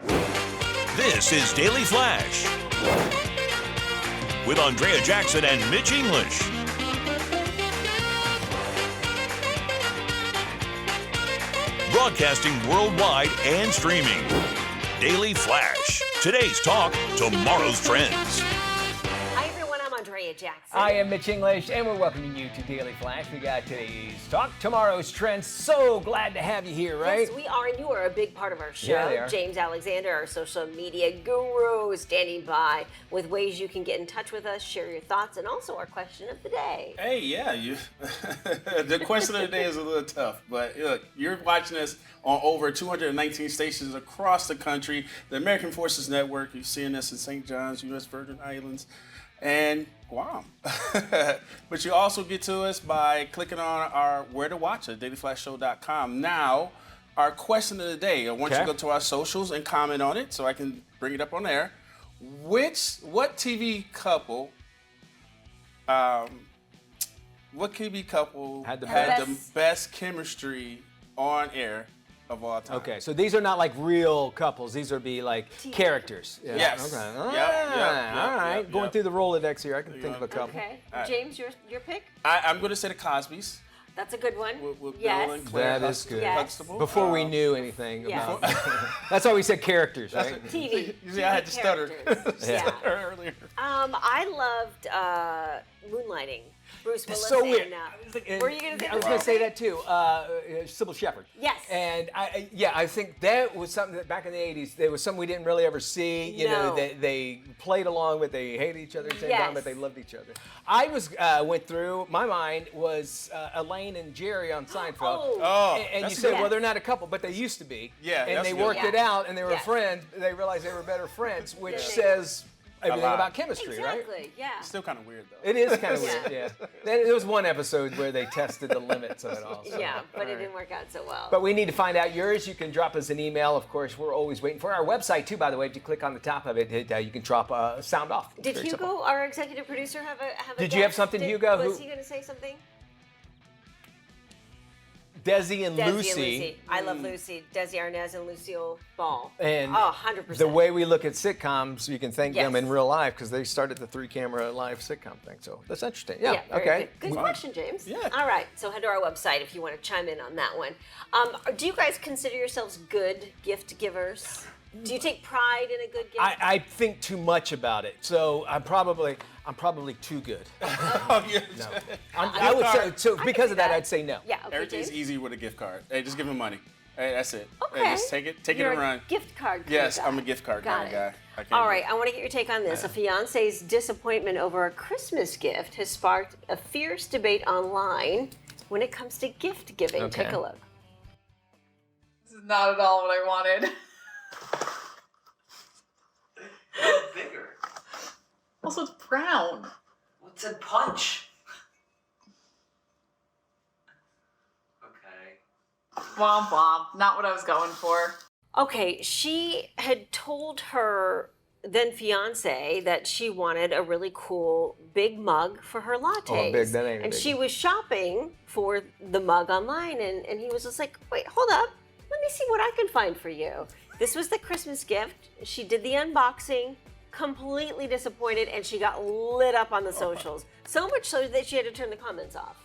This is Daily Flash with Andrea Jackson and Mitch English. Broadcasting worldwide and streaming. Daily Flash. Today's talk, tomorrow's trends. Hi everyone, I'm Andrea Jackson. I am Mitch English, and we're welcoming you to Daily Flash. We got today's talk, tomorrow's trends. So glad to have you here, right? Yes, we are, and you are a big part of our show. Yeah, they are. James Alexander, our social media guru, standing by with ways you can get in touch with us, share your thoughts, and also our question of the day. Hey, yeah, the question of the day is a little tough, but look, you're watching us on over 219 stations across the country, the American Forces Network. You're seeing us in St. John's, U.S. Virgin Islands, and Guam. But you also get to us by clicking on our Where to Watch at dailyflashshow.com. Now, our question of the day, I want you to go to our socials and comment on it so I can bring it up on there. What TV couple had the best chemistry on air of all time? Okay, so these are not like real couples. These are like characters. Yeah. Yes. Okay. All right. Going through the Rolodex here, I can think of a couple. Okay, Right. James, your pick? I'm going to say the Cosbys. That's a good one. With yes. Bill and Claire That is good. Yes. Huxtable. Before we knew anything Yeah. about That's why we said characters, right? TV. You see, I had to stutter. Yeah. Earlier. I loved Moonlighting. Bruce Willis. That's so weird. And, were you going to say I was going to say that too. Sybil Shepherd. Yes. And I think that was something that back in the 80s, there was something we didn't really ever see. You know, they played along, but they hated each other at the same time, but they loved each other. I went through, my mind was Elaine and Jerry on Seinfeld. And you said, well, they're not a couple, but they used to be. Yeah, and that's they good. worked it out, and they were Yes. friends. They realized they were better friends, which Yeah. says everything lot. about chemistry, right? Exactly, yeah. Still kind of weird, though. It is kind of weird, yeah. There was one episode where they tested the limits of it all. So. Yeah, but it didn't work out so well. But we need to find out yours. You can drop us an email. Of course, we're always waiting for our website, too, by the way. If you click on the top of it, you can drop a sound off. Did Very Hugo, simple. our executive producer, have a Did you have guest? something, Hugo? Was he going to say something? Desi and Desi Lucy. and Lucy. I love Lucy. Desi Arnaz and Lucille Ball. And 100%. the way we look at sitcoms, you can thank them Yes. in real life because they started the 3-camera live sitcom thing. So that's interesting. Yeah, very okay. Good, question, James. Yeah. All right, so head to our website if you want to chime in on that one. Do you guys consider yourselves good gift givers? Do you take pride in a good gift? I think too much about it. So I'm probably too good. Oh, yeah. No. I would say, so because of that, that. I'd say no. Yeah, okay, Everything's James? easy with a gift card. Hey, just give them money. Hey, that's it. Okay. Hey, just take it You're and run. A gift card kind Yes, of guy. I'm a gift card Got kind of it. guy. I can't All do right, it. I want to get your take on this. A fiance's disappointment over a Christmas gift has sparked a fierce debate online when it comes to gift giving. Okay. Take a look. This is not at all what I wanted. Bigger. Also, it's brown. What's in punch? Okay. Womp womp. Not what I was going for. Okay, she had told her then fiance that she wanted a really cool big mug for her lattes. Oh, big, that ain't a and big she one. was shopping for the mug online, and he was just like, wait, hold up. Let me see what I can find for you. This was the Christmas gift. She did the unboxing, completely disappointed, and she got lit up on the socials. So much so that she had to turn the comments off.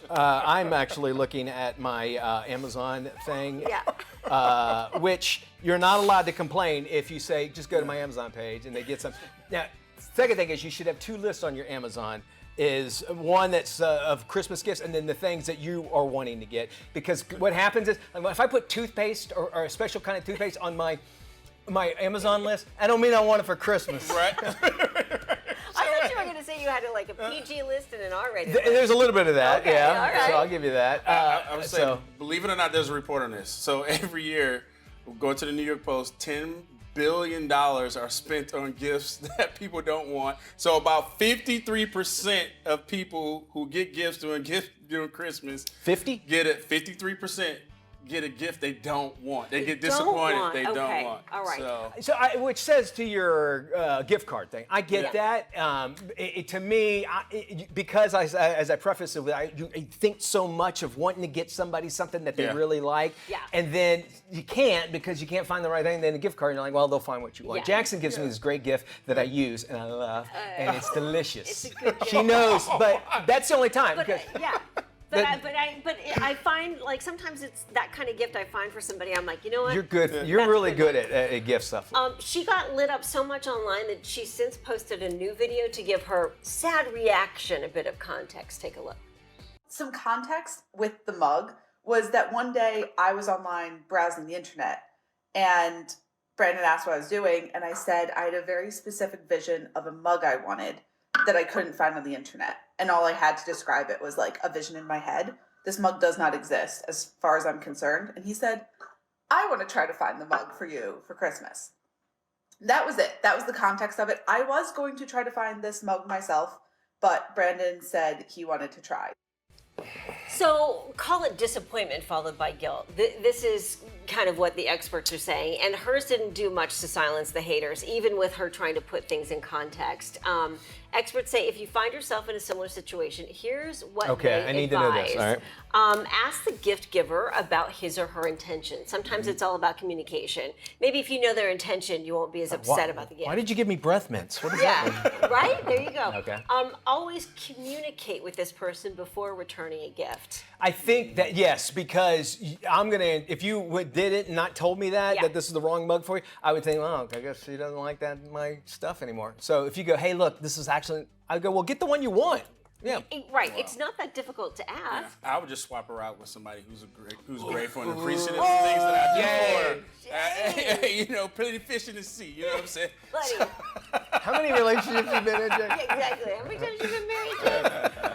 I'm actually looking at my Amazon thing, Yeah. which you're not allowed to complain if you say, just go to my Amazon page and they get some. Now, second thing is you should have 2 lists on your Amazon. Is one that's of Christmas gifts, and then the things that you are wanting to get. Because what happens is, if I put toothpaste or a special kind of toothpaste on my Amazon list, I don't mean I want it for Christmas. Right? I thought you were going to say you had like a PG list and an R-rated list. There's a little bit of that, Okay, yeah. all right. So I'll give you that. I was saying, so- believe it or not, there's a report on this. So every year, go to the New York Post, $10 billion are spent on gifts that people don't want. So about 53% of people who get gifts during Christmas 50? get it. 53% get a gift they don't want. They get don't disappointed. want. They Okay. don't want. All right. So, which says to your gift card thing, I get that. To me, because as I preface it with, I think so much of wanting to get somebody something that they really like, and then you can't because you can't find the right thing. Then a gift card, and you're like, well, they'll find what you want. Yeah. Jackson gives me this great gift that I use and I love, and it's delicious. It's a good gift. She knows, but that's the only time. But because, But I find like sometimes it's that kind of gift I find for somebody. I'm like, you know what? you're good. You're That's really good. good at gift stuff. She got lit up so much online that she since posted a new video to give her sad reaction a bit of context. Take a look. Some context with the mug was that one day I was online browsing the internet and Brandon asked what I was doing, and I said I had a very specific vision of a mug I wanted that I couldn't find on the internet. And all I had to describe it was like a vision in my head. This mug does not exist as far as I'm concerned. And he said, I want to try to find the mug for you for Christmas. That was it. That was the context of it. I was going to try to find this mug myself, but Brandon said he wanted to try. So call it disappointment followed by guilt. This is kind of what the experts are saying, and hers didn't do much to silence the haters, even with her trying to put things in context. Experts say if you find yourself in a similar situation, here's what they I need advise. to know this. All right. Ask the gift giver about his or her intention. Sometimes it's all about communication. Maybe if you know their intention, you won't be as upset about the gift. Why did you give me breath mints? What is that? Yeah, right? There you go. Okay. Always communicate with this person before returning a gift. I think that yes, because I'm gonna. If you did it and not told me that this is the wrong mug for you, I would think, oh, I guess she doesn't like my stuff anymore. So if you go, hey, look, this is actually, I go, well, get the one you want. Yeah. Right. It's not that difficult to ask. I would just swap her out with somebody who's grateful and appreciative of things that I do for her. You know, put any fish in the sea. You know what I'm saying? Buddy. How many relationships have you been in, Jay? Yeah, exactly. How many times have you been married, Jay?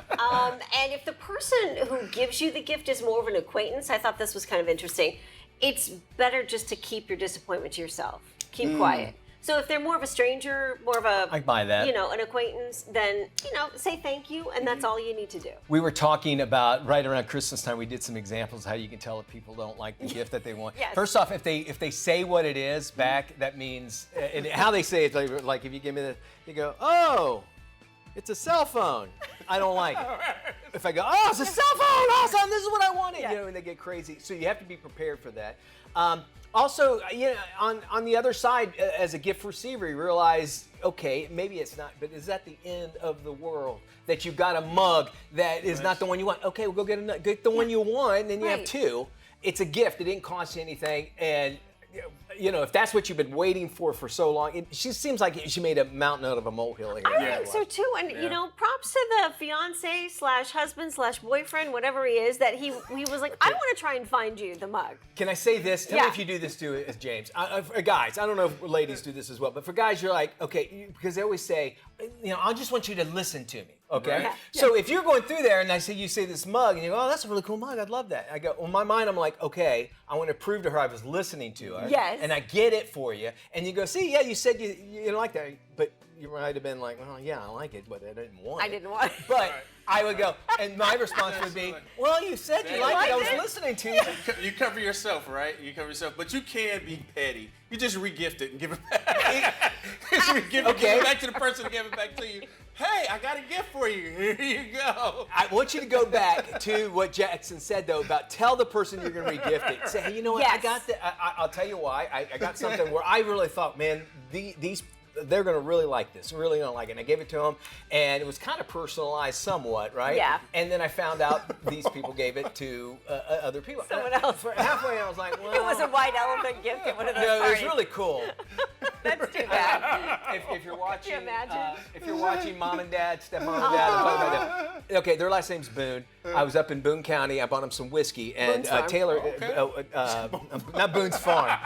And if the person who gives you the gift is more of an acquaintance, I thought this was kind of interesting. It's better just to keep your disappointment to yourself. Keep quiet. So if they're more of a stranger, more of a, I buy that. You know, an acquaintance, then, you know, say thank you, and that's all you need to do. We were talking about right around Christmas time. We did some examples how you can tell if people don't like the gift that they want. Yes. First off, if they say what it is back, that means and how they say it. Like if you give me the, you go, oh, it's a cell phone. I don't like it. If I go, oh, it's a cell phone, awesome, this is what I wanted, you know, and they get crazy. So you have to be prepared for that. Also, you know, on the other side, as a gift receiver, you realize, okay, maybe it's not, but is that the end of the world? That you've got a mug that is not the one you want. Okay, we'll go get the one you want, and then you have two. It's a gift. It didn't cost you anything, and you know, if that's what you've been waiting for so long, she seems like she made a mountain out of a molehill here. I think so too, and you know, props to the fiance / husband / boyfriend, whatever he is, that he was like, I want to try and find you the mug. Can I say this? Tell me if you do this too, as James. For guys, I don't know if ladies do this as well, but for guys, you're like, okay, because they always say, you know, I just want you to listen to me. Okay. Right. So if you're going through there and you say this mug and you go, oh, that's a really cool mug. I'd love that. I go, well, in my mind, I'm like, okay, I want to prove to her I was listening to her. Yes. And I get it for you. And you go, see, yeah, you said you didn't like that, but you might have been like, well, yeah, I like it, but I didn't want it. I didn't want it. But I would go, and my response would be, well, you said you liked it. I was listening to you. You cover yourself, right? You cover yourself, but you can be petty. You just re-gift it and give it back. Just re-gift it, give it back to the person who gave it back to you. Hey, I got a gift for you. Here you go. I want you to go back to what Jackson said, though, about tell the person you're going to re-gift it. Say, hey, you know what? Yes. I got I'll tell you why. I got something where I really thought, man, these they're going to really like this, really going to like it. And I gave it to them, and it was kind of personalized somewhat, right? Yeah. And then I found out these people gave it to other people. Someone else. For halfway, I was like, well. It was a white elephant gift at one of those No, it was parties. really cool. That's too bad. If you're watching, Can you imagine? if you're watching Mom and Dad, Stepmom and Dad, I'm talking about them. Okay, their last name's Boone. I was up in Boone County. I bought them some whiskey, and Boone's Farm. Taylor, not Boone's Farm.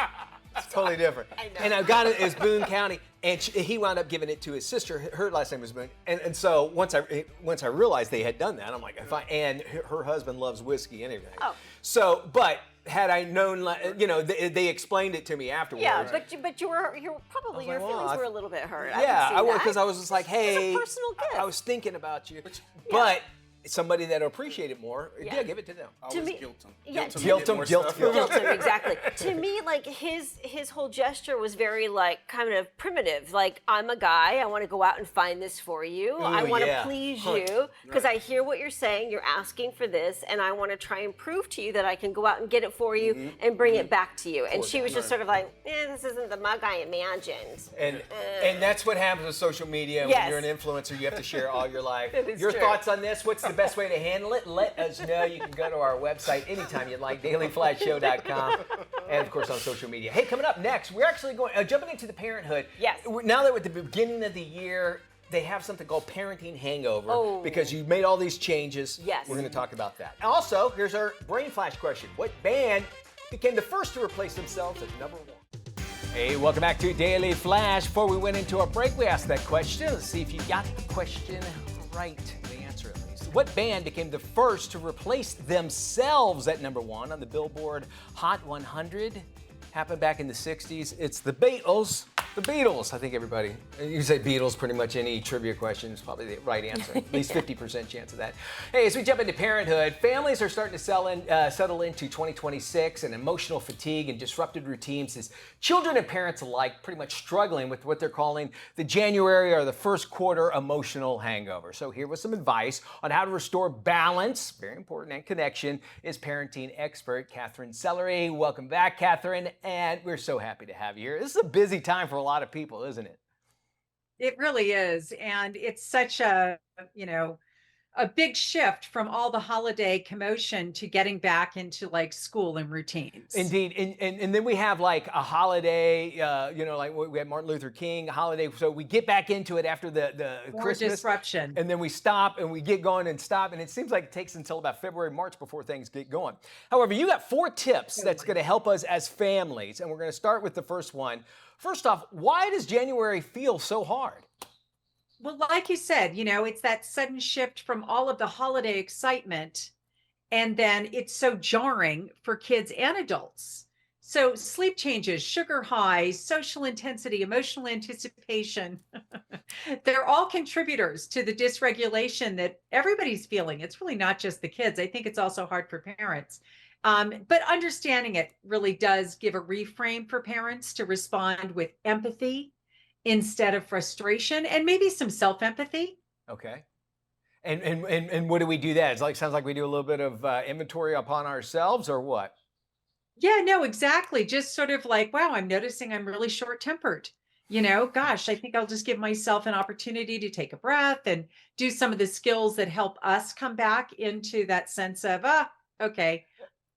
It's totally different. I know. And I got it as Boone County, and he wound up giving it to his sister. Her last name was Boone, and so once I realized they had done that, I'm like, and her husband loves whiskey and everything. Oh. So, but had I known, you know, they explained it to me afterwards. Yeah, but you were probably your like, well, feelings were a little bit hurt. Yeah, I was can see because I was just like, hey, It's a personal gift. I was thinking about you, but somebody that'll appreciate it more, Yeah. give it to them. Always me- guilt them. yeah, Guilt them, guilt them. Guilt him, exactly. To me, like his whole gesture was very like kind of primitive. Like, I'm a guy, I want to go out and find this for you. I Ooh, want to yeah. please Huh. you because I hear what you're saying. You're asking for this, and I want to try and prove to you that I can go out and get it for you and bring it back to you. And she was just sort of like, this isn't the mug I imagined. And that's what happens with social media. When Yes. you're an influencer, you have to share all your life. That is Your true. thoughts on this? What's the best way to handle it? Let us know. You can go to our website anytime you'd like, dailyflashshow.com, and of course on social media. Hey, coming up next, we're actually going jumping into the parenthood. Yes. Now that we're at the beginning of the year, they have something called parenting hangover Oh. because you made all these changes. Yes. We're going to talk about that. Also, here's our brain flash question: what band became the first to replace themselves as number one? Hey, welcome back to Daily Flash. Before we went into our break, we asked that question. Let's see if you got the question right. The answer, at least. What band became the first to replace themselves at number one on the Billboard Hot 100? Happened back in the 60s. It's the Beatles. The Beatles. I think everybody, you say Beatles, pretty much any trivia question is probably the right answer. At least 50% chance of that. Hey, as we jump into parenthood, families are starting to settle into 2026 and emotional fatigue and disrupted routines as children and parents alike pretty much struggling with what they're calling the January or the first quarter emotional hangover. So here was some advice on how to restore balance, very important, and connection is parenting expert Catherine Sellery. Welcome back, Catherine, and we're so happy to have you here. This is a busy time for a lot of people, isn't it? It really is. And it's such a big shift from all the holiday commotion to getting back into like school and routines. Indeed. And then we have like a holiday, like we had Martin Luther King holiday. So we get back into it after the More Christmas. disruption. And then we stop and we get going and stop. And it seems like it takes until about February, March before things get going. However, you got 4 tips that's going to help us as families. And we're going to start with the first one. First off, why does January feel so hard? Well, like you said, it's that sudden shift from all of the holiday excitement. And then it's so jarring for kids and adults. So sleep changes, sugar highs, social intensity, emotional anticipation, they're all contributors to the dysregulation that everybody's feeling. It's really not just the kids. I think it's also hard for parents. But understanding it really does give a reframe for parents to respond with empathy instead of frustration and maybe some self-empathy. Okay. And what do we do that? Sounds like we do a little bit of inventory upon ourselves or what? Yeah, no, exactly. Just sort of like, wow, I'm noticing I'm really short-tempered. Gosh, I think I'll just give myself an opportunity to take a breath and do some of the skills that help us come back into that sense of, okay,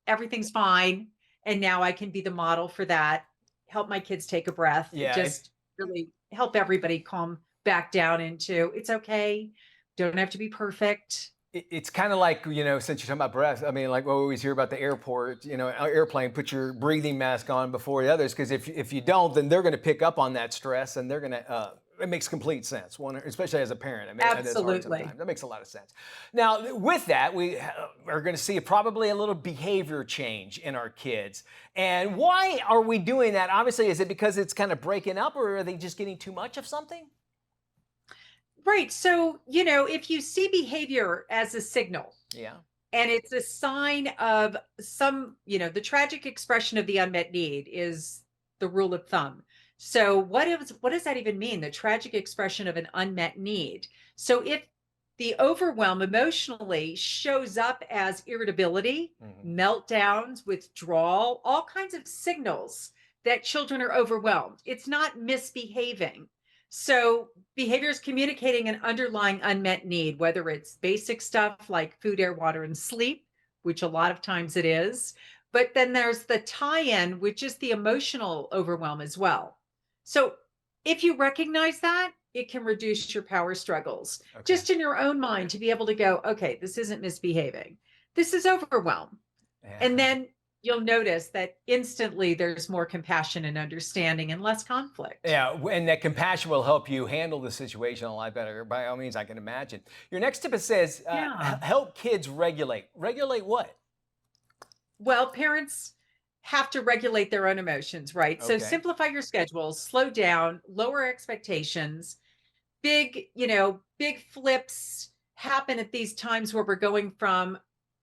everything's fine. And now I can be the model for that. Help my kids take a breath. Yeah, Just really help everybody calm back down into it's okay. Don't have to be perfect. It's kind of like, since you're talking about breath, I mean, like what we always hear about the airport, airplane, put your breathing mask on before the others, because if you don't, then they're going to pick up on that stress and they're going to, it makes complete sense, especially as a parent. I mean, that's hard Absolutely. sometimes. That makes a lot of sense. Now, with that, we are going to see probably a little behavior change in our kids. And why are we doing that? Obviously, is it because it's kind of breaking up or are they just getting too much of something? Right. So, if you see behavior as a signal, Yeah. and it's a sign of some, the tragic expression of the unmet need is the rule of thumb. So what does that even mean? The tragic expression of an unmet need. So if the overwhelm emotionally shows up as irritability, meltdowns, withdrawal, all kinds of signals that children are overwhelmed. It's not misbehaving. So behavior is communicating an underlying unmet need, whether it's basic stuff like food, air, water, and sleep, which a lot of times it is. But then there's the tie-in, which is the emotional overwhelm as well. So if you recognize that, it can reduce your power struggles just in your own mind to be able to go, okay, this isn't misbehaving. This is overwhelm. Yeah. And then you'll notice that instantly there's more compassion and understanding and less conflict. Yeah, and that compassion will help you handle the situation a lot better. By all means, I can imagine. Your next tip says, help kids regulate. Regulate what? Well, parents have to regulate their own emotions, right? So simplify your schedules, slow down, lower expectations, big flips happen at these times where we're going from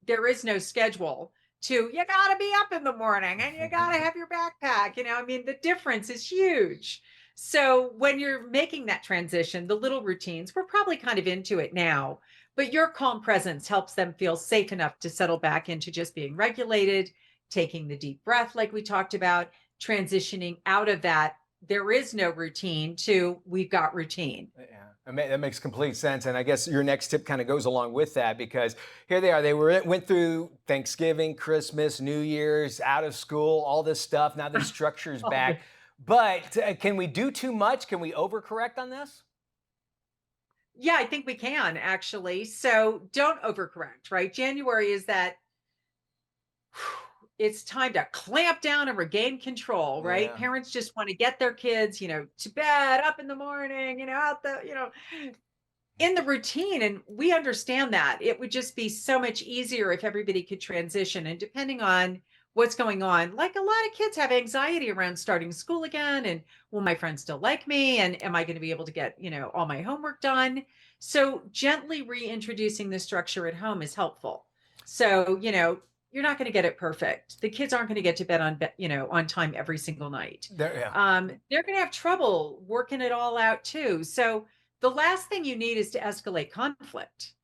there is no schedule to you got to be up in the morning and you got to have your backpack. I mean, the difference is huge. So when you're making that transition, the little routines, we're probably kind of into it now, but your calm presence helps them feel safe enough to settle back into just being regulated, taking the deep breath, like we talked about, transitioning out of that there is no routine to we've got routine. Yeah, that makes complete sense. And I guess your next tip kind of goes along with that, because here they are. They went through Thanksgiving, Christmas, New Year's, out of school, all this stuff. Now the structure is back. But can we do too much? Can we overcorrect on this? Yeah, I think we can actually. So don't overcorrect, right? January is that it's time to clamp down and regain control, right? Yeah. Parents just want to get their kids, to bed, up in the morning, out the, in the routine. And we understand that. It would just be so much easier if everybody could transition. And depending on what's going on, like a lot of kids have anxiety around starting school again. And will my friends still like me? And am I going to be able to get, all my homework done? So gently reintroducing the structure at home is helpful. So, you're not going to get it perfect. The kids aren't going to get to bed on time every single night. Yeah. They're going to have trouble working it all out too. So the last thing you need is to escalate conflict.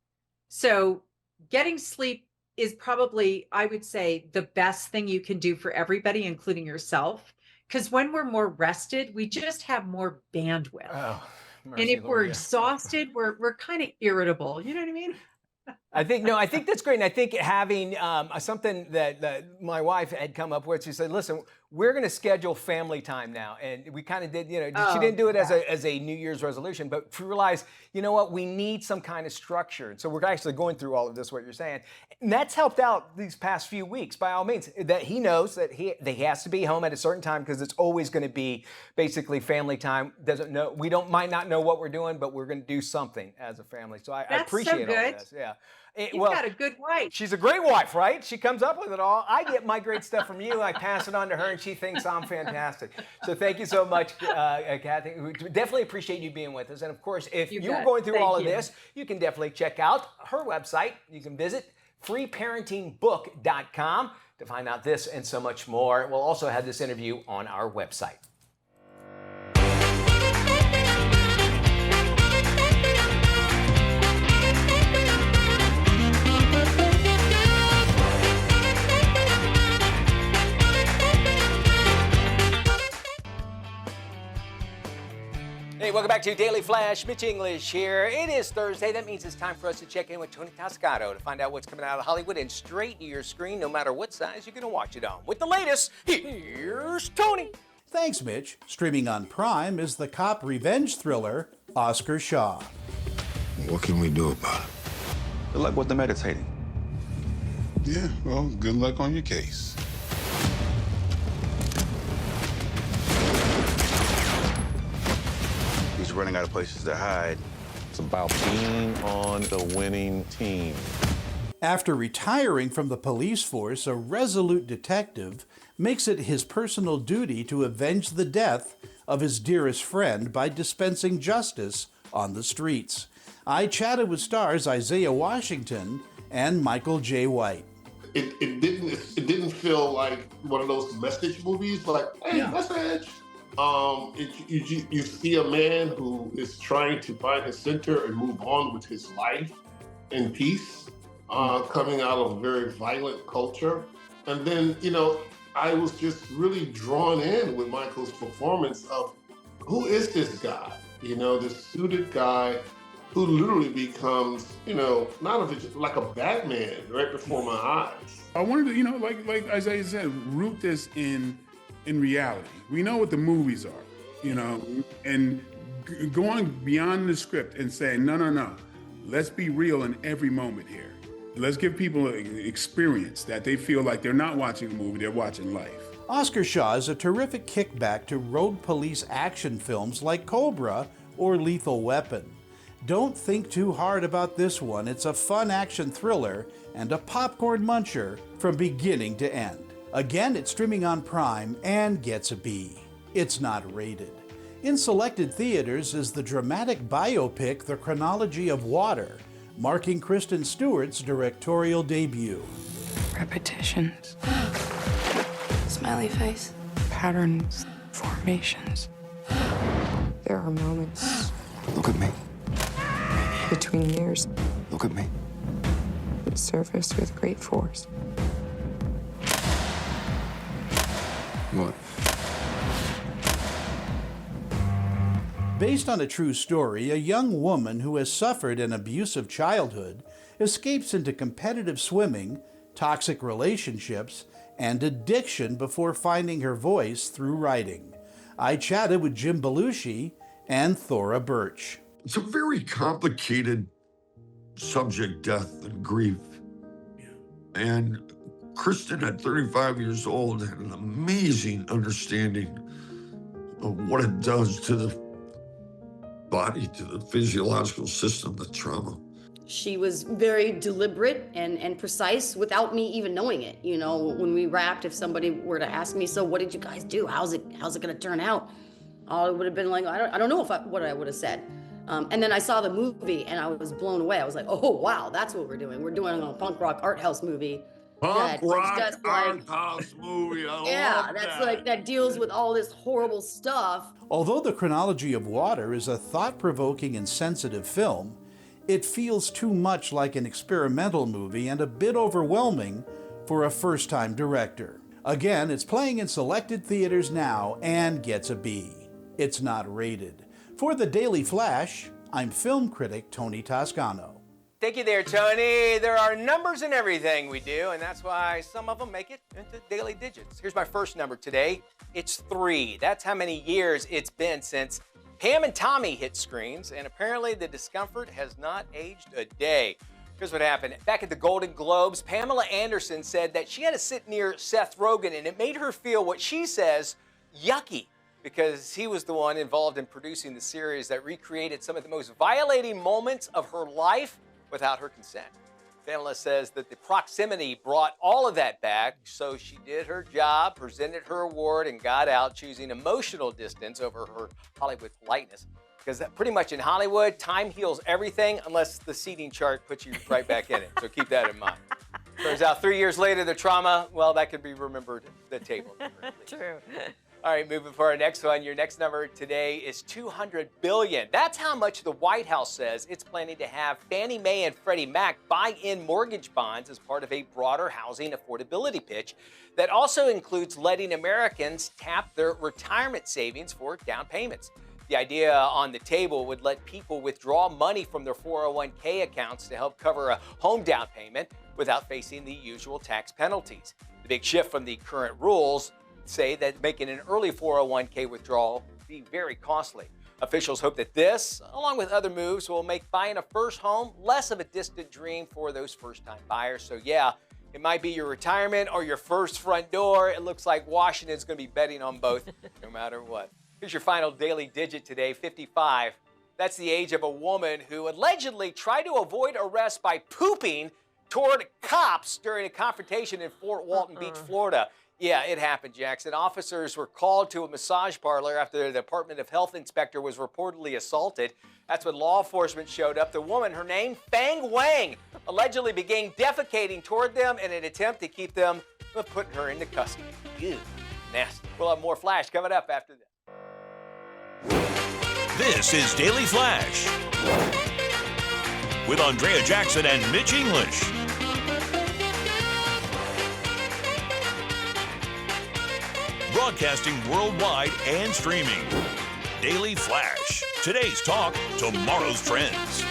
So getting sleep is probably, I would say, the best thing you can do for everybody, including yourself. Because when we're more rested, we just have more bandwidth. Oh, mercy, and if we're Lord, yeah. exhausted, we're kind of irritable. You know what I mean? I think that's great. And I think having something that my wife had come up with, she said, listen, we're going to schedule family time now. And we kind of did, she didn't do it as a New Year's resolution, but we realized, we need some kind of structure. And so we're actually going through all of this, what you're saying. And that's helped out these past few weeks, by all means, that he knows that he has to be home at a certain time, because it's always going to be basically family time. We might not know what we're doing, but we're going to do something as a family. So I appreciate all of this. Yeah. You've got a good wife. She's a great wife, right? She comes up with it all. I get my great stuff from you. I pass it on to her, and she thinks I'm fantastic. So thank you so much, Kathy. We definitely appreciate you being with us. And of course, if you're going through all of this, you can definitely check out her website. You can visit freeparentingbook.com to find out this and so much more. We'll also have this interview on our website. Hey, welcome back to Daily Flash. Mitch English here. It is Thursday. That means it's time for us to check in with Tony Toscato to find out what's coming out of Hollywood and straight to your screen, no matter what size you're going to watch it on. With the latest, here's Tony. Thanks, Mitch. Streaming on Prime is the cop revenge thriller, Oscar Shaw. What can we do about it? Good luck with the meditating. Yeah, well, good luck on your case. He's running out of places to hide. It's about being on the winning team. After retiring from the police force, a resolute detective makes it his personal duty to avenge the death of his dearest friend by dispensing justice on the streets. I chatted with stars Isaiah Washington and Michael J. White. It didn't feel like one of those message movies, like, hey, message. You see a man who is trying to find his center and move on with his life in peace, coming out of a very violent culture. And then, I was just really drawn in with Michael's performance of who is this guy? This suited guy who literally becomes, not just like a Batman right before my eyes. I wanted to, like Isaiah said, root this in reality. We know what the movies are, and going beyond the script and saying, no, let's be real in every moment here. Let's give people an experience that they feel like they're not watching a movie, they're watching life. Oscar Shaw is a terrific kickback to road police action films like Cobra or Lethal Weapon. Don't think too hard about this one. It's a fun action thriller and a popcorn muncher from beginning to end. Again, it's streaming on Prime and gets a B. It's not rated. In selected theaters is the dramatic biopic The Chronology of Water. marking Kristen Stewart's directorial debut. Repetitions. Smiley face. Patterns. Formations. There are moments. Look at me. Between years. Look at me. That surface with great force. What? Based on a true story, a young woman who has suffered an abusive childhood escapes into competitive swimming, toxic relationships, and addiction before finding her voice through writing. I chatted with Jim Belushi and Thora Birch. It's a very complicated subject, death and grief. And Kristen, at 35 years old, had an amazing understanding of what it does to the body, to the physiological system, the trauma. She was very deliberate and precise without me even knowing it. You know, when we wrapped, if somebody were to ask me, so what did you guys do? How's it gonna turn out? I would have been like, I don't know what I would have said. And then I saw the movie and I was blown away. I was like, oh, wow, that's what we're doing. We're doing a punk rock art house movie. Punk rock art house movie. That deals with all this horrible stuff. Although The Chronology of Water is a thought-provoking and sensitive film, it feels too much like an experimental movie and a bit overwhelming for a first-time director. Again, it's playing in selected theaters now and gets a B. It's not rated. For the Daily Flash, I'm film critic Tony Toscano. Thank you there, Tony. There are numbers in everything we do, and that's why some of them make it into daily digits. Here's my first number today. It's 3. That's how many years it's been since Pam and Tommy hit screens, and apparently the discomfort has not aged a day. Here's what happened. Back at the Golden Globes, Pamela Anderson said that she had to sit near Seth Rogen, and it made her feel what she says, yucky, because he was the one involved in producing the series that recreated some of the most violating moments of her life without her consent. Pamela says that the proximity brought all of that back, so she did her job, presented her award, and got out, choosing emotional distance over her Hollywood politeness. Because pretty much in Hollywood, time heals everything unless the seating chart puts you right back in it. So keep that in mind. Turns out 3 years later, the trauma, well, that could be remembered at the table. True. All right, moving for our next one. Your next number today is $200 billion. That's how much the White House says it's planning to have Fannie Mae and Freddie Mac buy in mortgage bonds as part of a broader housing affordability pitch that also includes letting Americans tap their retirement savings for down payments. The idea on the table would let people withdraw money from their 401k accounts to help cover a home down payment without facing the usual tax penalties. The big shift from the current rules say that making an early 401k withdrawal would be very costly. Officials hope that this, along with other moves, will make buying a first home less of a distant dream for those first-time buyers. So yeah, it might be your retirement or your first front door. It looks like Washington's going to be betting on both no matter what. Here's your final daily digit today, 55. That's the age of a woman who allegedly tried to avoid arrest by pooping toward cops during a confrontation in Fort Walton Beach, Florida. Yeah, it happened, Jackson. Officers were called to a massage parlor after the Department of Health inspector was reportedly assaulted. That's when law enforcement showed up. The woman, her name, Fang Wang, allegedly began defecating toward them in an attempt to keep them from putting her into custody. Ew, nasty. We'll have more Flash coming up after this. This is Daily Flash with Andrea Jackson and Mitch English. Broadcasting worldwide and streaming. Daily Flash. Today's talk, tomorrow's trends.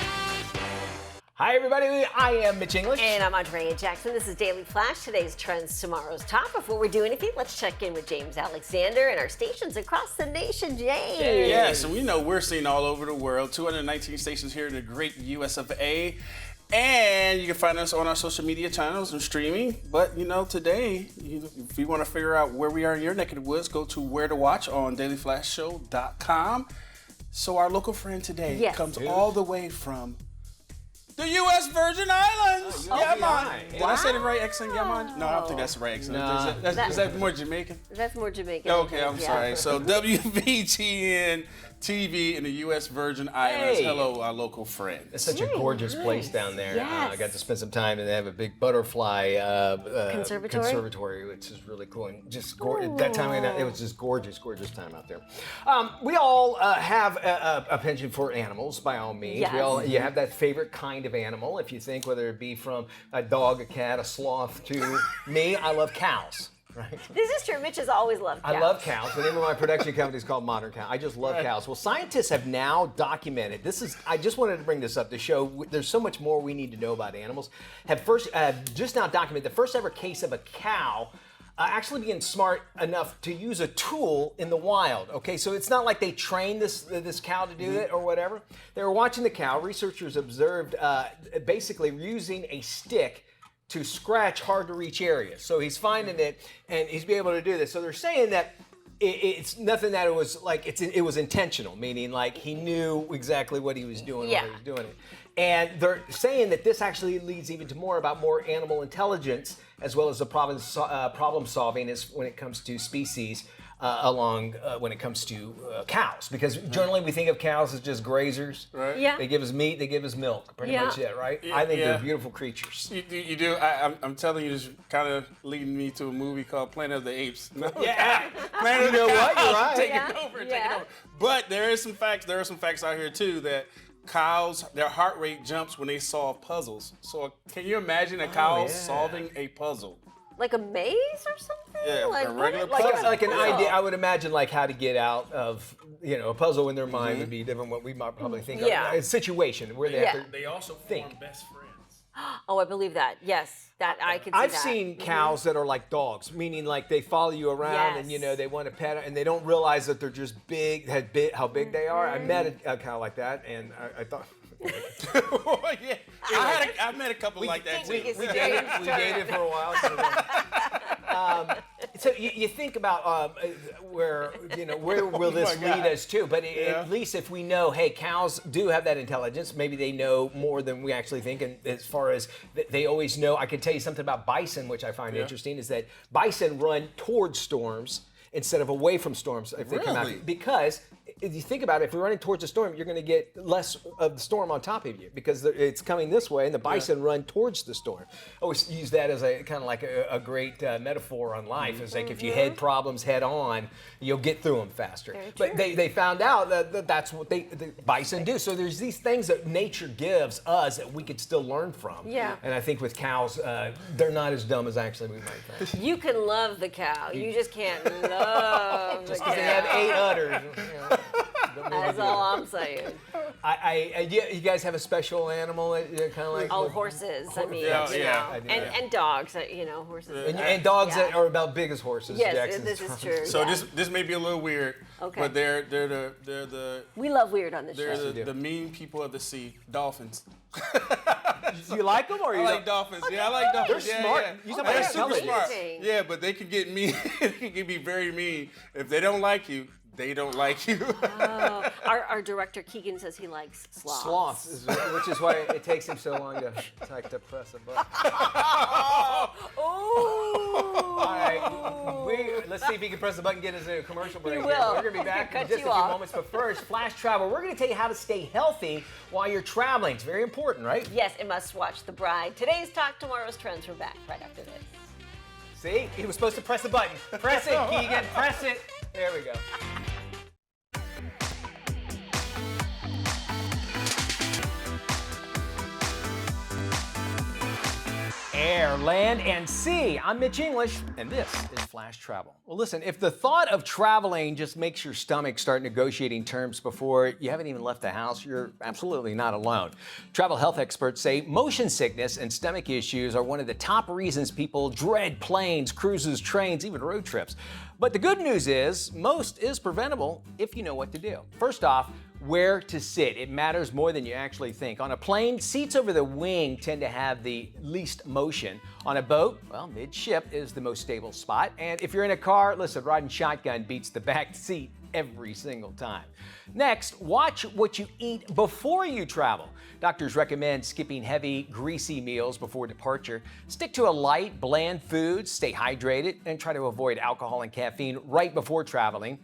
Hi, everybody. I am Mitch English. And I'm Andrea Jackson. This is Daily Flash. Today's trends, tomorrow's top. Before we do anything, let's check in with James Alexander and our stations across the nation. James. Yeah, so we know we're seen all over the world. 219 stations here in the great US of A. And you can find us on our social media channels and streaming. But, today, if you want to figure out where we are in your neck of the woods, go to Where to Watch on dailyflashshow.com. So our local friend today comes all the way from the U.S. Virgin Islands. Yaman. Did I say the right accent, Yaman? No, I don't think that's the right accent. Is that more Jamaican? That's more Jamaican. Okay, I'm sorry. So WVTN TV in the U.S. Virgin Islands. Hey. Hello, our local friend. It's such a gorgeous place down there. I got to spend some time, and they have a big butterfly conservatory, which is really cool. And just that time, it was just gorgeous time out there. We all have a penchant for animals, by all means. Yes. You have that favorite kind of animal. If you think, whether it be from a dog, a cat, a sloth, to me, I love cows. Right. This is true. Mitch has always loved cows. I love cows. The name of my production company is called Modern Cow. I just love cows. Well, scientists have now documented, I just wanted to bring this up to show there's so much more we need to know about animals. Have just now documented the first ever case of a cow actually being smart enough to use a tool in the wild. Okay, so it's not like they trained this cow to do it or whatever. They were watching the cow. Researchers observed basically using a stick to scratch hard to reach areas. So he's finding it and he's being able to do this. So they're saying that it's nothing that it was like, it was intentional, meaning like he knew exactly what he was doing while he was doing it. And they're saying that this actually leads even to more animal intelligence, as well as the problem solving when it comes to species when it comes to cows, because generally we think of cows as just grazers. Right. Yeah. They give us meat, they give us milk, pretty much it, right? I think they're beautiful creatures. You do. I'm telling you, this kind of leading me to a movie called Planet of the Apes. Yeah. Planet of the what? Cows You're right. taking over. But there are some facts out here too that cows, their heart rate jumps when they solve puzzles. So can you imagine a cow solving a puzzle? Like a maze or something? Yeah, like a regular puzzle. Like an idea. I would imagine like how to get out of, a puzzle in their mind would be different what we might probably think of. A situation where they have to They also form best friends. Oh, I believe that. Yes, that I can see I've that. seen cows that are like dogs, meaning like they follow you around and they want to pet it, and they don't realize that they're just how big they are. I met a cow like that, and I thought. I met a couple like that too. We dated for a while. So you think about where will this lead us to? But at least if we know, hey, cows do have that intelligence. Maybe they know more than we actually think. And as far as they always know, I can tell you something about bison, which I find interesting, is that bison run towards storms instead of away from storms if they come out. Because if you think about it, if you're running towards a storm, you're going to get less of the storm on top of you because it's coming this way, and the bison run towards the storm. I always use that as a kind of like a great metaphor on life. It's like if you head problems head on, you'll get through them faster. But they found out that that's what the bison do. So there's these things that nature gives us that we could still learn from. Yeah. And I think with cows, they're not as dumb as actually we might think. You can love the cow. You just can't love the cow. Because they have 8 udders. That's all I'm saying. You guys have a special animal that kind of like. Oh, horses. I mean, and dogs. Horses. And dogs that are about big as horses. Yes, Jackson's this is true. So this may be a little weird. Okay. But they're the. We love weird on this show. They're the mean people of the sea, dolphins. You like them, or I like dolphins. I like dolphins. They're smart. They're super smart. Yeah, but they can get mean. They can be very mean. If they don't like you, they don't like you. Our director Keegan says he likes sloths. Sloths, which is why it takes him so long to press a button. All right, let's see if he can press the button and get us a commercial break. He will. We're going to be back in just a few moments. But first, Flash Travel. We're going to tell you how to stay healthy while you're traveling. It's very important, right? Yes, and must watch The Bride. Today's Talk, tomorrow's Trends. We're back right after this. See? He was supposed to press the button. Press it, Keegan. Press it. There we go. Air, land, and sea. I'm Mitch English, and this is Flash Travel. Well, listen, if the thought of traveling just makes your stomach start negotiating terms before you haven't even left the house, you're absolutely not alone. Travel health experts say motion sickness and stomach issues are one of the top reasons people dread planes, cruises, trains, even road trips. But the good news is, most is preventable if you know what to do. First off, where to sit. It matters more than you actually think. On a plane, seats over the wing tend to have the least motion. On a boat, well, midship is the most stable spot. And if you're in a car, listen, riding shotgun beats the back seat every single time. Next, watch what you eat before you travel. Doctors recommend skipping heavy, greasy meals before departure. Stick to a light, bland food, stay hydrated, and try to avoid alcohol and caffeine right before traveling.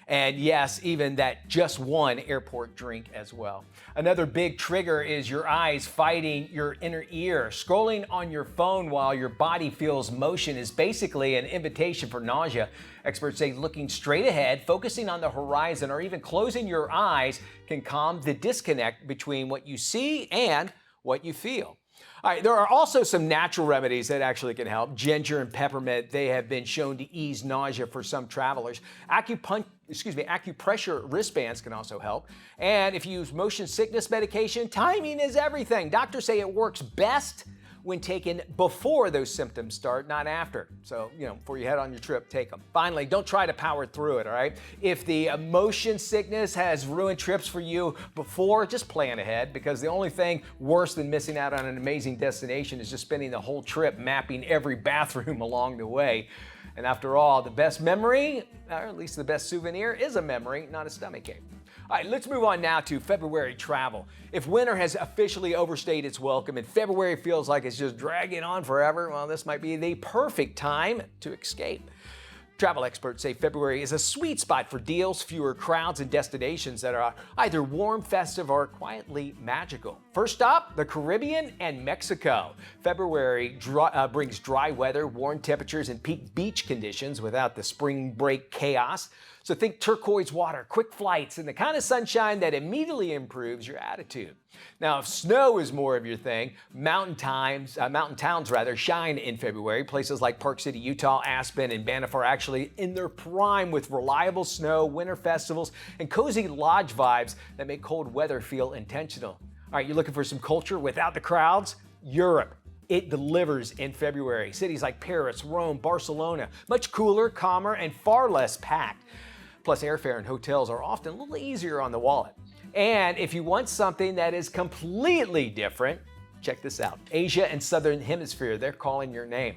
And yes, even that just one airport drink as well. Another big trigger is your eyes fighting your inner ear. Scrolling on your phone while your body feels motion is basically an invitation for nausea. Experts say looking straight ahead, focusing on the horizon, or even closing your eyes can calm the disconnect between what you see and what you feel. All right, there are also some natural remedies that actually can help. Ginger and peppermint, they have been shown to ease nausea for some travelers. Acupressure wristbands can also help. And if you use motion sickness medication, timing is everything. Doctors say it works best when taken before those symptoms start, not after. So, before you head on your trip, take them. Finally, don't try to power through it, all right? If the motion sickness has ruined trips for you before, just plan ahead, because the only thing worse than missing out on an amazing destination is just spending the whole trip mapping every bathroom along the way. And after all, the best memory, or at least the best souvenir, is a memory, not a stomachache. All right, let's move on now to February travel. If winter has officially overstayed its welcome and February feels like it's just dragging on forever, well, this might be the perfect time to escape. Travel experts say February is a sweet spot for deals, fewer crowds, and destinations that are either warm, festive, or quietly magical. First stop, the Caribbean and Mexico. February brings dry weather, warm temperatures, and peak beach conditions without the spring break chaos. So think turquoise water, quick flights, and the kind of sunshine that immediately improves your attitude. Now, if snow is more of your thing, mountain towns shine in February. Places like Park City, Utah, Aspen, and Banff are actually in their prime with reliable snow, winter festivals, and cozy lodge vibes that make cold weather feel intentional. All right, you're looking for some culture without the crowds? Europe. It delivers in February. Cities like Paris, Rome, Barcelona, much cooler, calmer, and far less packed. Plus, airfare and hotels are often a little easier on the wallet. And if you want something that is completely different, check this out. Asia and Southern Hemisphere, they're calling your name.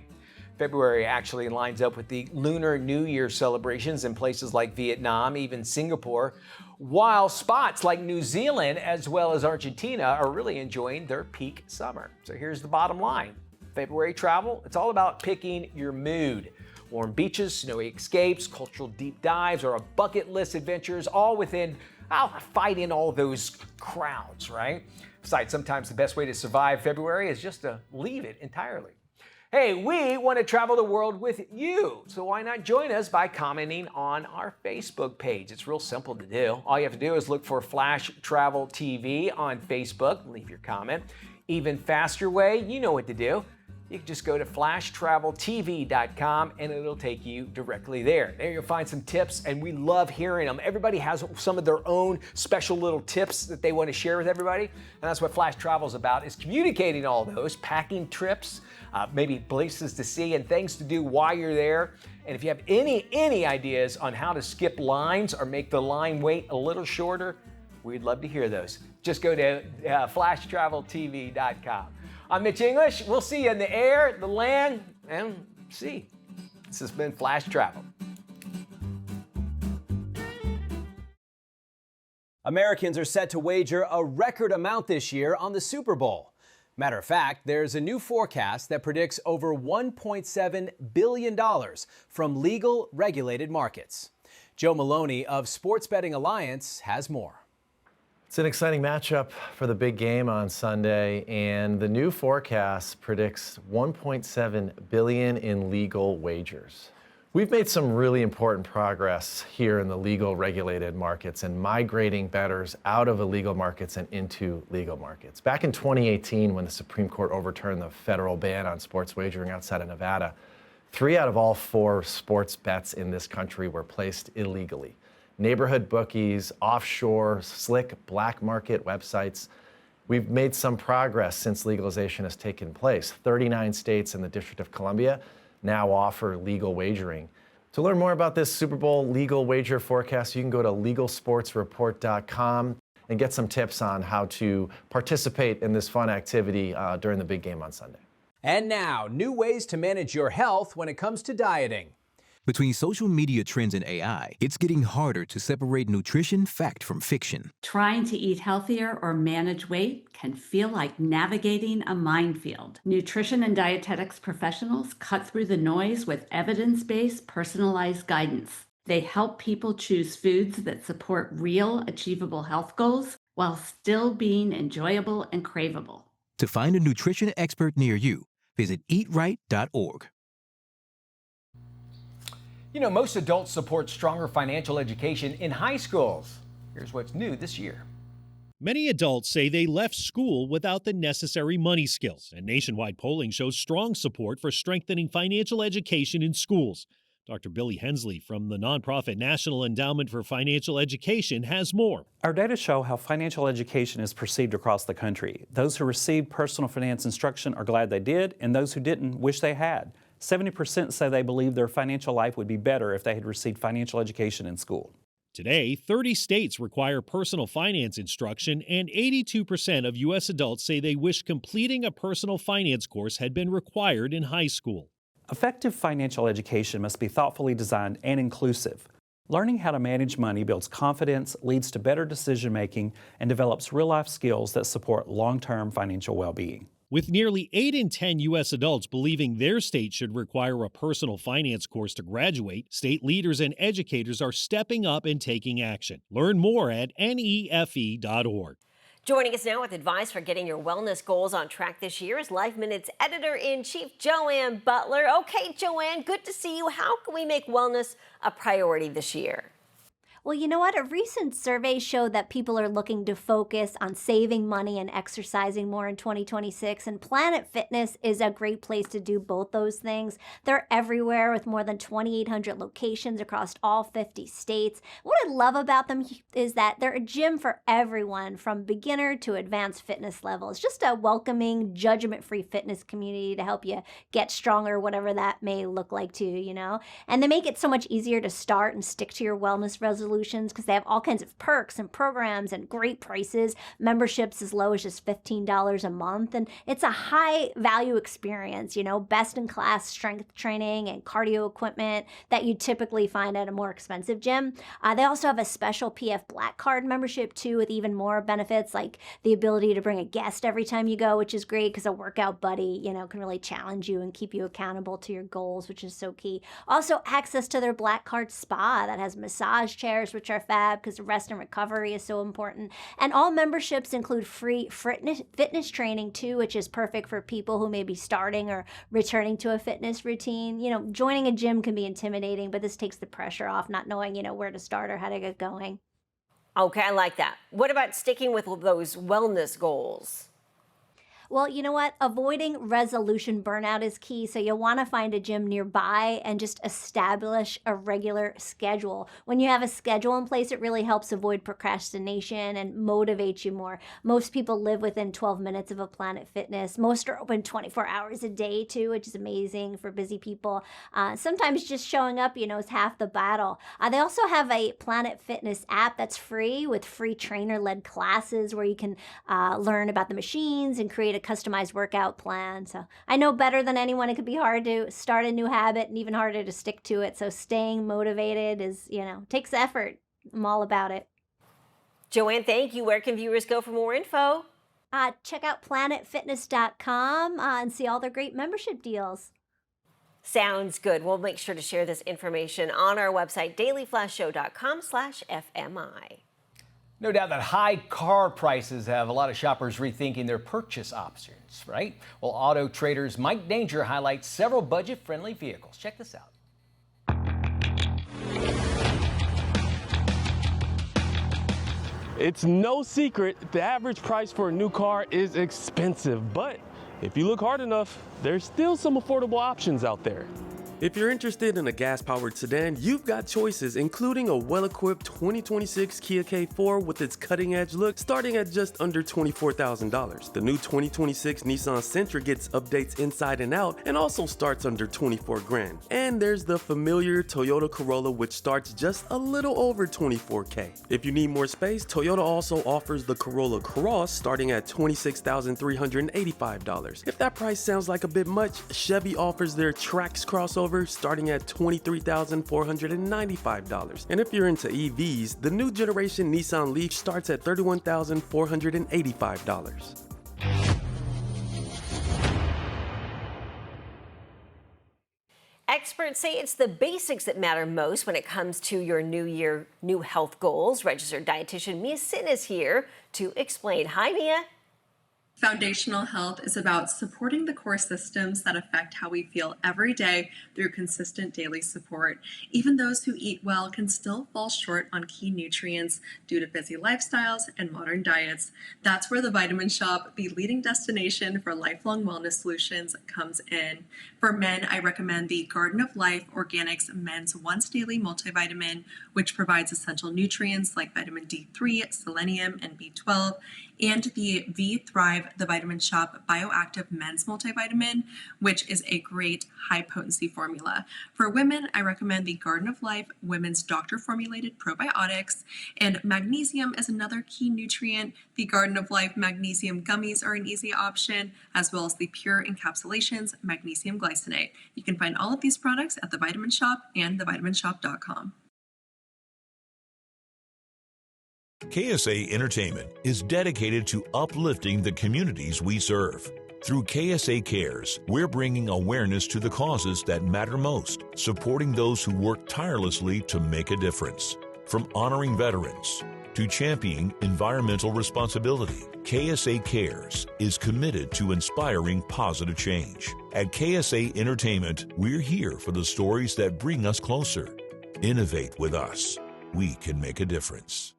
February actually lines up with the Lunar New Year celebrations in places like Vietnam, even Singapore, while spots like New Zealand as well as Argentina are really enjoying their peak summer. So here's the bottom line. February travel, it's all about picking your mood. Warm beaches, snowy escapes, cultural deep dives, or a bucket list adventures, all within fighting all those crowds, right? Besides, sometimes the best way to survive February is just to leave it entirely. Hey, we want to travel the world with you, so why not join us by commenting on our Facebook page? It's real simple to do. All you have to do is look for Flash Travel TV on Facebook, leave your comment. Even faster way, you know what to do. You can just go to flashtraveltv.com and it'll take you directly there. There you'll find some tips, and we love hearing them. Everybody has some of their own special little tips that they want to share with everybody, and that's what Flash Travel is about, is communicating all those, packing trips, maybe places to see and things to do while you're there. And if you have any ideas on how to skip lines or make the line wait a little shorter, we'd love to hear those. Just go to flashtraveltv.com. I'm Mitch English. We'll see you in the air, the land, and sea. This has been Flash Travel. Americans are set to wager a record amount this year on the Super Bowl. Matter of fact, there's a new forecast that predicts over $1.7 billion from legal regulated markets. Joe Maloney of Sports Betting Alliance has more. It's an exciting matchup for the big game on Sunday, and the new forecast predicts $1.7 billion in legal wagers. We've made some really important progress here in the legal regulated markets and migrating bettors out of illegal markets and into legal markets. Back in 2018, when the Supreme Court overturned the federal ban on sports wagering outside of Nevada, 3 out of all 4 sports bets in this country were placed illegally. Neighborhood bookies, offshore, slick black market websites. We've made some progress since legalization has taken place. 39 states and the District of Columbia now offer legal wagering. To learn more about this Super Bowl legal wager forecast, you can go to legalsportsreport.com and get some tips on how to participate in this fun activity during the big game on Sunday. And now, new ways to manage your health when it comes to dieting. Between social media trends and AI, it's getting harder to separate nutrition fact from fiction. Trying to eat healthier or manage weight can feel like navigating a minefield. Nutrition and dietetics professionals cut through the noise with evidence-based, personalized guidance. They help people choose foods that support real, achievable health goals while still being enjoyable and craveable. To find a nutrition expert near you, visit eatright.org. You know, most adults support stronger financial education in high schools. Here's what's new this year. Many adults say they left school without the necessary money skills, and nationwide polling shows strong support for strengthening financial education in schools. Dr. Billy Hensley from the nonprofit National Endowment for Financial Education has more. Our data show how financial education is perceived across the country. Those who received personal finance instruction are glad they did, and those who didn't wish they had. 70% say they believe their financial life would be better if they had received financial education in school. Today, 30 states require personal finance instruction, and 82% of U.S. adults say they wish completing a personal finance course had been required in high school. Effective financial education must be thoughtfully designed and inclusive. Learning how to manage money builds confidence, leads to better decision-making, and develops real-life skills that support long-term financial well-being. With nearly 8 in 10 U.S. adults believing their state should require a personal finance course to graduate, state leaders and educators are stepping up and taking action. Learn more at nefe.org. Joining us now with advice for getting your wellness goals on track this year is Life Minute's editor-in-chief, Joanne Butler. Okay, Joanne, good to see you. How can we make wellness a priority this year? Well, you know what? A recent survey showed that people are looking to focus on saving money and exercising more in 2026, and Planet Fitness is a great place to do both those things. They're everywhere with more than 2,800 locations across all 50 states. What I love about them is that they're a gym for everyone, from beginner to advanced fitness levels. Just a welcoming, judgment-free fitness community to help you get stronger, whatever that may look like to you, you know? And they make it so much easier to start and stick to your wellness resolutions, because they have all kinds of perks and programs and great prices, memberships as low as just $15 a month. And it's a high value experience, you know, best in class strength training and cardio equipment that you typically find at a more expensive gym. They also have a special PF Black Card membership too, with even more benefits, like the ability to bring a guest every time you go, which is great because a workout buddy, you know, can really challenge you and keep you accountable to your goals, which is so key. Also, access to their Black Card spa that has massage chairs, which are fab because rest and recovery is so important. And all memberships include free fitness training too, which is perfect for people who may be starting or returning to a fitness routine. You know, joining a gym can be intimidating, but this takes the pressure off, not knowing, you know, where to start or how to get going. Okay, I like that. What about sticking with those wellness goals? Well, you know what? Avoiding resolution burnout is key. So you'll want to find a gym nearby and just establish a regular schedule. When you have a schedule in place, it really helps avoid procrastination and motivates you more. Most people live within 12 minutes of a Planet Fitness. Most are open 24 hours a day too, which is amazing for busy people. Sometimes just showing up, you know, is half the battle. They also have a Planet Fitness app that's free with free trainer-led classes where you can learn about the machines and create a customized workout plan. So I know better than anyone it could be hard to start a new habit and even harder to stick to it. So staying motivated is, you know, takes effort. I'm all about it. Joanne, thank you. Where can viewers go for more info? Check out planetfitness.com and see all their great membership deals. Sounds good. We'll make sure to share this information on our website, dailyflashshow.com/FMI. No doubt that high car prices have a lot of shoppers rethinking their purchase options, right? Well, Auto Trader's Mike Danger highlights several budget-friendly vehicles. Check this out. It's no secret the average price for a new car is expensive, but if you look hard enough, there's still some affordable options out there. If you're interested in a gas-powered sedan, you've got choices, including a well-equipped 2026 Kia K4 with its cutting-edge look, starting at just under $24,000. The new 2026 Nissan Sentra gets updates inside and out and also starts under $24,000. And there's the familiar Toyota Corolla, which starts just a little over $24K. If you need more space, Toyota also offers the Corolla Cross starting at $26,385. If that price sounds like a bit much, Chevy offers their Trax crossover starting at $23,495. And if you're into EVs, the new generation Nissan Leaf starts at $31,485. Experts say it's the basics that matter most when it comes to your new year, new health goals. Registered dietitian Mia Sin is here to explain. Hi, Mia. Foundational health is about supporting the core systems that affect how we feel every day through consistent daily support. Even those who eat well can still fall short on key nutrients due to busy lifestyles and modern diets. That's where the Vitamin Shop, the leading destination for lifelong wellness solutions, comes in. For men, I recommend the Garden of Life Organics Men's Once Daily Multivitamin, which provides essential nutrients like vitamin D3, selenium, and B12, and the V Thrive, the Vitamin Shop Bioactive Men's Multivitamin, which is a great high-potency formula. For women, I recommend the Garden of Life Women's Doctor-Formulated Probiotics, and magnesium is another key nutrient. The Garden of Life Magnesium Gummies are an easy option, as well as the Pure Encapsulations Magnesium Glycinate. You can find all of these products at The Vitamin Shop and thevitaminshop.com. KSA Entertainment is dedicated to uplifting the communities we serve. Through KSA Cares, we're bringing awareness to the causes that matter most, supporting those who work tirelessly to make a difference. From honoring veterans to championing environmental responsibility, KSA Cares is committed to inspiring positive change. At KSA Entertainment, we're here for the stories that bring us closer. Innovate with us. We can make a difference.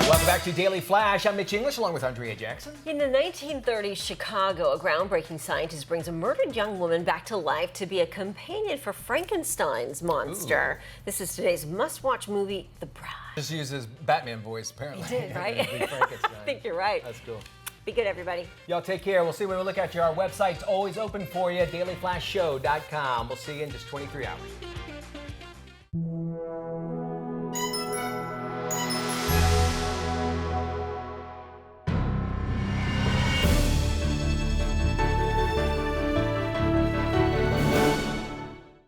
Welcome back to Daily Flash. I'm Mitch English along with Andrea Jackson. In the 1930s Chicago, a groundbreaking scientist brings a murdered young woman back to life to be a companion for Frankenstein's monster. Ooh. This is today's must-watch movie, The Bride. Just used his Batman voice, apparently. He did, right? I think you're right. That's cool. Be good, everybody. Y'all take care. We'll see when we look at you. Our website's always open for you, dailyflashshow.com. We'll see you in just 23 hours.